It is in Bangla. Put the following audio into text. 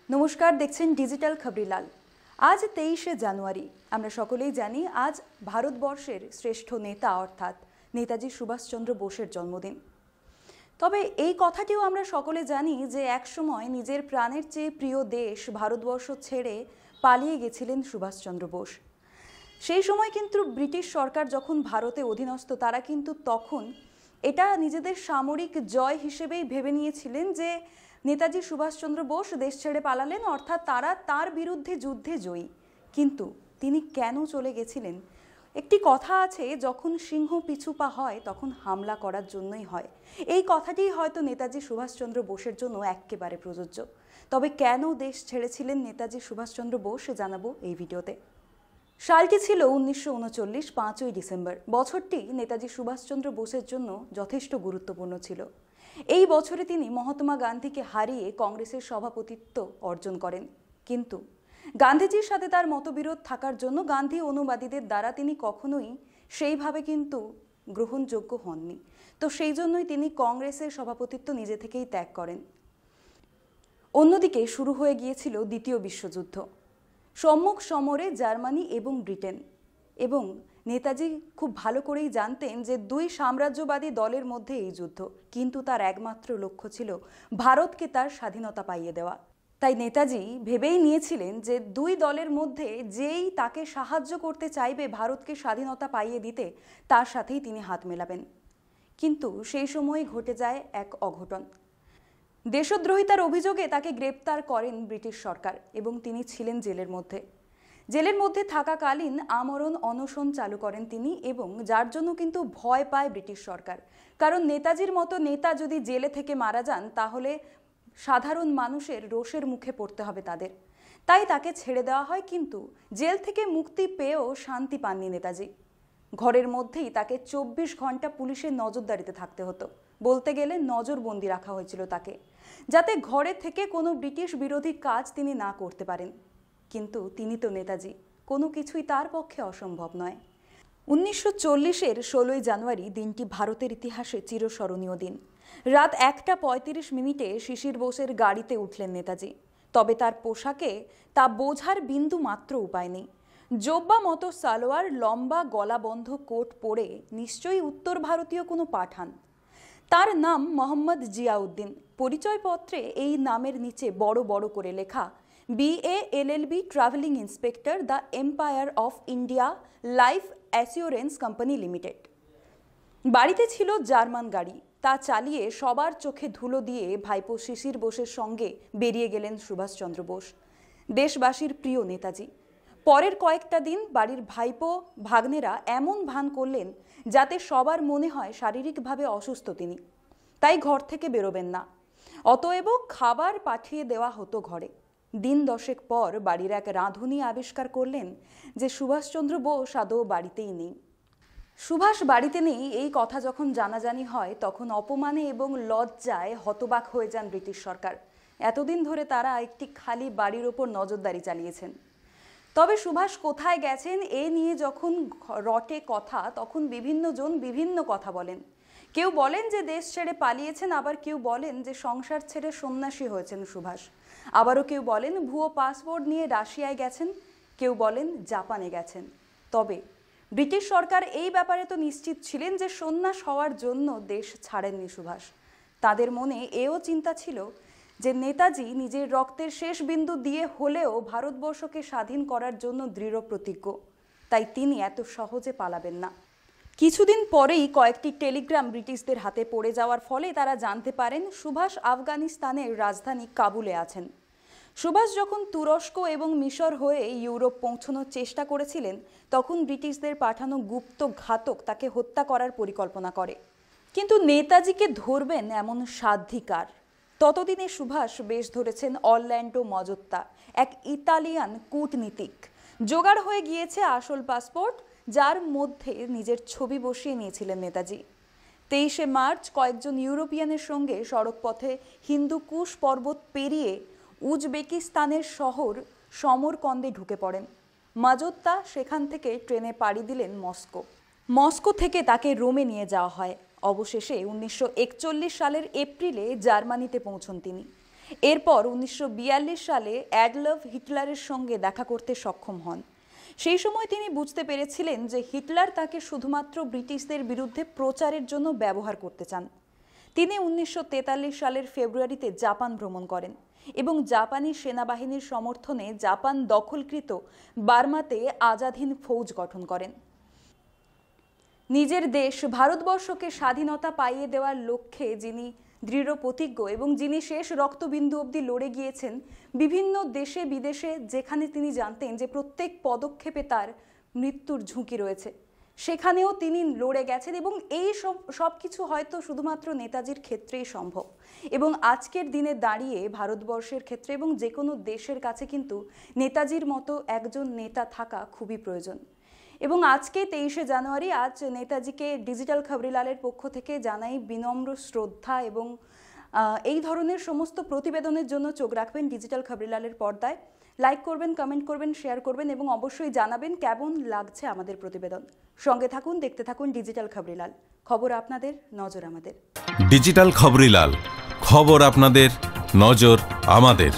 নমস্কার, দেখছেন ডিজিটাল খবরিলাল। আজ 23শে জানুয়ারি। আমরা সকলেই জানি আজ ভারতবর্ষের শ্রেষ্ঠ নেতা অর্থাৎ নেতাজি সুভাষচন্দ্র বোসের জন্মদিন। তবে এই কথাটিও আমরা সকলে জানি যে একসময় নিজের প্রাণের চেয়ে প্রিয় দেশ ভারতবর্ষ ছেড়ে পালিয়ে গেছিলেন সুভাষচন্দ্র বোস। সেই সময় কিন্তু ব্রিটিশ সরকার যখন ভারতে অধীনস্থ, তারা কিন্তু তখন এটা নিজেদের সামরিক জয় হিসেবেই ভেবে নিয়েছিলেন যে নেতাজি সুভাষচন্দ্র বোস দেশ ছেড়ে পালালেন, অর্থাৎ তারা তার বিরুদ্ধে যুদ্ধে জয়ী। কিন্তু তিনি কেন চলে গেছিলেন? একটি কথা আছে, যখন সিংহ পিছু পা হয় তখন হামলা করার জন্যই হয়। এই কথাটি হয়তো নেতাজি সুভাষচন্দ্র বোসের জন্য একেবারে প্রযোজ্য। তবে কেন দেশ ছেড়েছিলেন নেতাজি সুভাষচন্দ্র বোস জানাবো এই ভিডিওতে। সালটি ছিল 1939, 5ই ডিসেম্বর। বছরটি নেতাজি সুভাষচন্দ্র বোসের জন্য যথেষ্ট গুরুত্বপূর্ণ ছিল। এই বছরে তিনি মহাত্মা গান্ধীকে হারিয়ে কংগ্রেসের সভাপতিত্ব অর্জন করেন। কিন্তু গান্ধীজির সাথে তার মতবিরোধ থাকার জন্য গান্ধী অনুবাদীদের দ্বারা তিনি কখনোই সেইভাবে কিন্তু গ্রহণযোগ্য হননি। তো সেই জন্যই তিনি কংগ্রেসের সভাপতিত্ব নিজে থেকেই ত্যাগ করেন। অন্যদিকে শুরু হয়ে গিয়েছিল দ্বিতীয় বিশ্বযুদ্ধ। সম্মুখ সমরে জার্মানি এবং ব্রিটেন, এবং নেতাজি খুব ভালো করেই জানতেন যে দুই সাম্রাজ্যবাদী দলের মধ্যে এই যুদ্ধ, কিন্তু তার একমাত্র লক্ষ্য ছিল ভারতকে তার স্বাধীনতা পাইয়ে দেওয়া। তাই নেতাজি ভেবেই নিয়েছিলেন যে দুই দলের মধ্যে যেই তাকে সাহায্য করতে চাইবে ভারতকে স্বাধীনতা পাইয়ে দিতে, তার সাথেই তিনি হাত মেলাবেন। কিন্তু সেই সময় ঘটে যায় এক অঘটন। দেশদ্রোহিতার অভিযোগে তাকে গ্রেপ্তার করেন ব্রিটিশ সরকার এবং তিনি ছিলেন জেলের মধ্যে। জেলের মধ্যে থাকাকালীন আমরণ অনশন চালু করেন তিনি, এবং যার জন্য কিন্তু ভয় পায় ব্রিটিশ সরকার। কারণ নেতাজির মতো নেতা যদি জেলে থেকে মারা যান তাহলে সাধারণ মানুষের রোষের মুখে পড়তে হবে তাদের। তাই তাকে ছেড়ে দেওয়া হয়। কিন্তু জেল থেকে মুক্তি পেয়েও শান্তি পাননি নেতাজি। ঘরের মধ্যেই তাকে 24 ঘন্টা পুলিশের নজরদারিতে থাকতে হতো। বলতে গেলে নজরবন্দি রাখা হয়েছিল তাকে, যাতে ঘরে থেকে কোনো ব্রিটিশ বিরোধী কাজ তিনি না করতে পারেন। কিন্তু তিনি তো নেতাজি, কোনো কিছুই তার পক্ষে অসম্ভব নয়। 1940-এর 16ই জানুয়ারি দিনটি ভারতের ইতিহাসে চিরস্মরণীয় দিন। রাত 1:35 শিশির বোসের গাড়িতে উঠলেন নেতাজি। তবে তার পোশাকে তা বোঝার বিন্দু মাত্র উপায় নেই। জোব্বা মতো সালোয়ার, লম্বা গলাবন্ধ কোট পরে নিশ্চয়ই উত্তর ভারতীয় কোনো পাঠান। তার নাম মোহাম্মদ জিয়াউদ্দিন। পরিচয়পত্রে এই নামের নিচে বড় বড় করে লেখা BA LLB travelling inspector, the empire of India life assurance company limited. বাড়িতে ছিল জার্মান গাড়ি। তা চালিয়ে সবার চোখে ধুলো দিয়ে ভাইপো শিশির বোসের সঙ্গে বেরিয়ে গেলেন সুভাষচন্দ্র বোস, দেশবাসীর প্রিয় নেতাজি। পরের কয়েকটা দিন বাড়ির ভাইপো ভাগ্নেরা এমন ভান করলেন যাতে সবার মনে হয় শারীরিকভাবে অসুস্থ তিনি, তাই ঘর থেকে বেরোবেন না। অতএব খাবার পাঠিয়ে দেওয়া হতো ঘরে। দিন 10 পর বাড়ির এক রাঁধুনি আবিষ্কার করলেন যে সুভাষচন্দ্র বোস আদৌ বাড়িতেই নেই। সুভাষ বাড়িতে নেই এই কথা যখন জানাজানি হয়, তখন অপমানে এবং লজ্জায় হতবাক হয়ে যান ব্রিটিশ সরকার। এতদিন ধরে তারা একটি খালি বাড়ির ওপর নজরদারি চালিয়েছেন। তবে সুভাষ কোথায় গেছেন এ নিয়ে যখন রটে কথা, তখন বিভিন্ন জন বিভিন্ন কথা বলেন। কেউ বলেন যে দেশ ছেড়ে পালিয়েছেন, আবার কেউ বলেন যে সংসার ছেড়ে সন্ন্যাসী হয়েছেন সুভাষ, আবারও কেউ বলেন ভুয়ো পাসপোর্ট নিয়ে রাশিয়ায় গেছেন, কেউ বলেন জাপানে গেছেন। তবে ব্রিটিশ সরকার এই ব্যাপারে তো নিশ্চিত ছিলেন যে সন্ন্যাস হওয়ার জন্য দেশ ছাড়েননি সুভাষ। তাদের মনে এও চিন্তা ছিল যে নেতাজি নিজের রক্তের শেষ বিন্দু দিয়ে হলেও ভারতবর্ষকে স্বাধীন করার জন্য দৃঢ় প্রতিজ্ঞ। তাই তিনি এত সহজে পালাবেন না। কিছুদিন পরেই কয়েকটি টেলিগ্রাম ব্রিটিশদের হাতে পড়ে যাওয়ার ফলে তারা জানতে পারেন সুভাষ আফগানিস্তানের রাজধানী কাবুলে আছেন। সুভাষ যখন তুরস্ক এবং মিশর হয়ে ইউরোপ পৌঁছানোর চেষ্টা করেছিলেন, তখন ব্রিটিশদের পাঠানো গুপ্ত ঘাতক তাকে হত্যা করার পরিকল্পনা করে। কিন্তু নেতাজিকে ধরবেন এমন সাধ্ধিকার। ততদিনে সুভাষ বেশ ধরেছেন অরল্যান্ডো মাজোত্তা, এক ইতালিয়ান কূটনীতিক। জোগাড় হয়ে গিয়েছে আসল পাসপোর্ট, যার মধ্যে নিজের ছবি বসিয়ে নিয়েছিলেন নেতাজি। 23শে মার্চ কয়েকজন ইউরোপিয়ানের সঙ্গে সড়কপথে হিন্দুকুশ পর্বত পেরিয়ে উজবেকিস্তানের শহর সমরকন্দে ঢুকে পড়েন। মাজোত্তা সেখান থেকে ট্রেনে পাড়ি দিলেন মস্কো। মস্কো থেকে তাকে রোমে নিয়ে যাওয়া হয়। অবশেষে 1941 সালের এপ্রিলে জার্মানিতে পৌঁছন তিনি। এরপর 1942 সালে অ্যাডলফ হিটলারের সঙ্গে দেখা করতে সক্ষম হন। সেই সময় তিনি বুঝতে পেরেছিলেন যে হিটলার তাকে শুধুমাত্র ব্রিটিশদের বিরুদ্ধে প্রচারের জন্য ব্যবহার করতে চান। তিনি 1943 সালের ফেব্রুয়ারিতে জাপান ভ্রমণ করেন এবং জাপানি সেনাবাহিনীর সমর্থনে জাপান দখলকৃত বার্মাতে আজাদহিন্দ ফৌজ গঠন করেন। নিজের দেশ ভারতবর্ষকে স্বাধীনতা পাইয়ে দেওয়ার লক্ষ্যে যিনি দৃঢ় প্রতিজ্ঞ এবং যিনি শেষ রক্তবিন্দু অবধি লড়ে গিয়েছেন বিভিন্ন দেশে বিদেশে, যেখানে তিনি জানতেন যে প্রত্যেক পদক্ষেপে তার মৃত্যুর ঝুঁকি রয়েছে, সেখানেও তিনি লড়ে গেছেন এবং এই সব কিছু হয়তো শুধুমাত্র নেতাজির ক্ষেত্রেই সম্ভব। এবং আজকের দিনে দাঁড়িয়ে ভারতবর্ষের ক্ষেত্রে এবং যে কোনো দেশের কাছে কিন্তু নেতাজির মতো একজন নেতা থাকা খুবই প্রয়োজন। এবং আজকে 23শে জানুয়ারি, আজ নেতাজিকে ডিজিটাল খবরিলালের পক্ষ থেকে জানাই বিনম্র শ্রদ্ধা এবং এই ধরনের সমস্ত প্রতিবেদনের জন্য চোখ রাখবেন ডিজিটাল খবরিলালের পর্দায়। লাইক করবেন, কমেন্ট করবেন, শেয়ার করবেন এবং অবশ্যই জানাবেন কেমন লাগছে আমাদের প্রতিবেদন। সঙ্গে থাকুন, দেখতে থাকুন ডিজিটাল খবরিলাল। খবর আপনাদের, নজর আমাদের। ডিজিটাল খবরিলাল, খবর আপনাদের, নজর আমাদের।